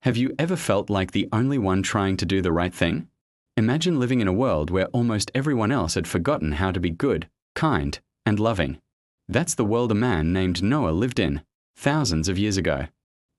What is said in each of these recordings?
Have you ever felt like the only one trying to do the right thing? Imagine living in a world where almost everyone else had forgotten how to be good, kind, and loving. That's the world a man named Noah lived in, thousands of years ago.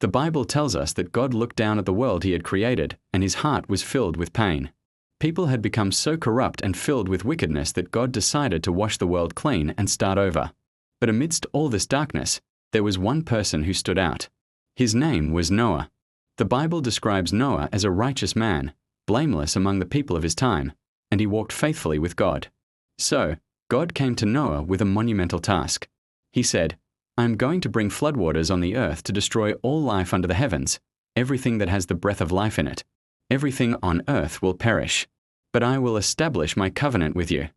The Bible tells us that God looked down at the world he had created, and his heart was filled with pain. People had become so corrupt and filled with wickedness that God decided to wash the world clean and start over. But amidst all this darkness, there was one person who stood out. His name was Noah. The Bible describes Noah as a righteous man, blameless among the people of his time, and he walked faithfully with God. So, God came to Noah with a monumental task. He said, "I am going to bring floodwaters on the earth to destroy all life under the heavens, everything that has the breath of life in it. Everything on earth will perish, but I will establish my covenant with you."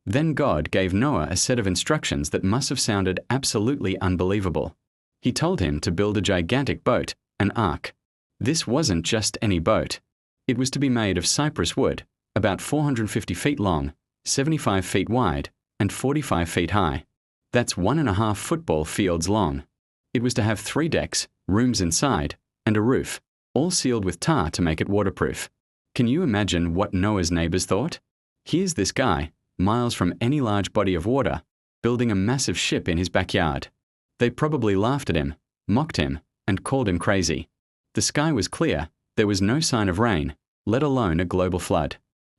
Then God gave Noah a set of instructions that must have sounded absolutely unbelievable. He told him to build a gigantic boat, an ark. This wasn't just any boat. It was to be made of cypress wood, about 450 feet long, 75 feet wide, and 45 feet high. That's 1.5 football fields long. It was to have 3 decks, rooms inside, and a roof, all sealed with tar to make it waterproof. Can you imagine what Noah's neighbors thought? Here's this guy, miles from any large body of water, building a massive ship in his backyard. They probably laughed at him, mocked him, and called him crazy. The sky was clear, there was no sign of rain, let alone a global flood.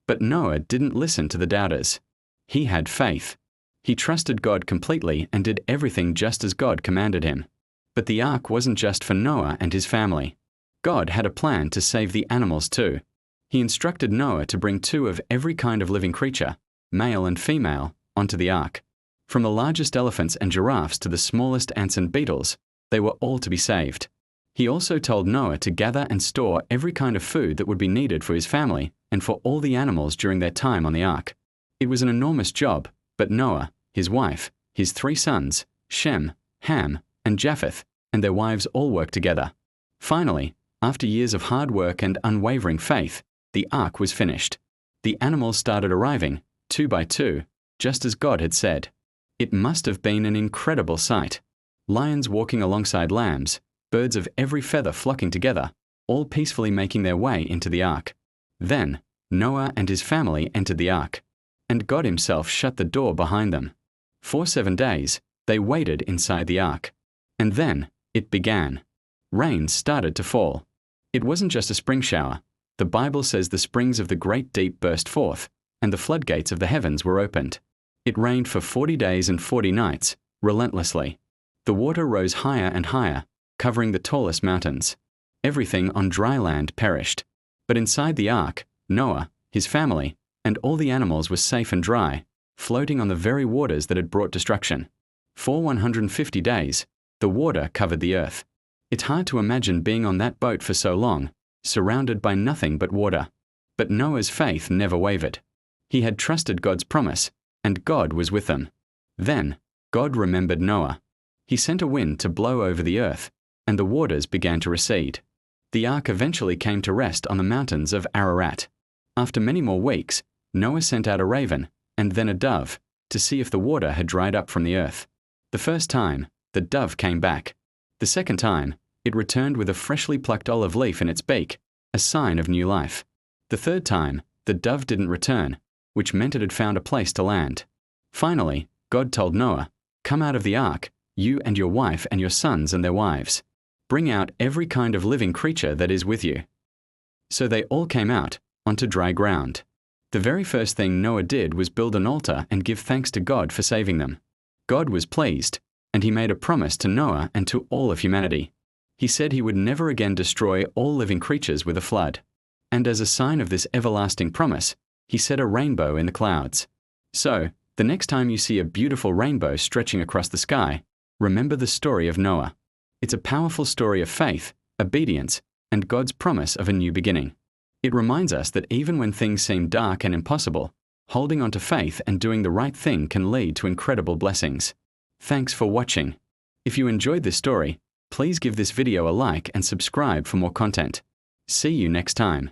But Noah didn't listen to the doubters. He had faith. He trusted God completely and did everything just as God commanded him. But the ark wasn't just for Noah and his family. God had a plan to save the animals too. He instructed Noah to bring 2 of every kind of living creature, male and female, onto the ark. From the largest elephants and giraffes to the smallest ants and beetles, they were all to be saved. He also told Noah to gather and store every kind of food that would be needed for his family and for all the animals during their time on the ark. It was an enormous job, but Noah, his wife, his 3 sons, Shem, Ham, and Japheth, and their wives all worked together. Finally, after years of hard work and unwavering faith, the ark was finished. The animals started arriving, 2 by 2, just as God had said. It must have been an incredible sight. Lions walking alongside lambs, birds of every feather flocking together, all peacefully making their way into the ark. Then, Noah and his family entered the ark, and God himself shut the door behind them. For 7 days, they waited inside the ark. And then, it began. Rain started to fall. It wasn't just a spring shower. The Bible says the springs of the great deep burst forth, and the floodgates of the heavens were opened. It rained for 40 days and 40 nights, relentlessly. The water rose higher and higher, covering the tallest mountains. Everything on dry land perished. But inside the ark, Noah, his family, and all the animals were safe and dry, floating on the very waters that had brought destruction. For 150 days, the water covered the earth. It's hard to imagine being on that boat for so long, surrounded by nothing but water. But Noah's faith never wavered. He had trusted God's promise, and God was with them. Then, God remembered Noah. He sent a wind to blow over the earth, and the waters began to recede. The ark eventually came to rest on the mountains of Ararat. After many more weeks, Noah sent out a raven, and then a dove, to see if the water had dried up from the earth. The first time, the dove came back. The second time, it returned with a freshly plucked olive leaf in its beak, a sign of new life. The third time, the dove didn't return, which meant it had found a place to land. Finally, God told Noah, "Come out of the ark, you and your wife and your sons and their wives. Bring out every kind of living creature that is with you." So they all came out, onto dry ground. The very first thing Noah did was build an altar and give thanks to God for saving them. God was pleased, and he made a promise to Noah and to all of humanity. He said he would never again destroy all living creatures with a flood. And as a sign of this everlasting promise, he set a rainbow in the clouds. So, the next time you see a beautiful rainbow stretching across the sky, remember the story of Noah. It's a powerful story of faith, obedience, and God's promise of a new beginning. It reminds us that even when things seem dark and impossible, holding on to faith and doing the right thing can lead to incredible blessings. Thanks for watching. If you enjoyed this story, please give this video a like and subscribe for more content. See you next time.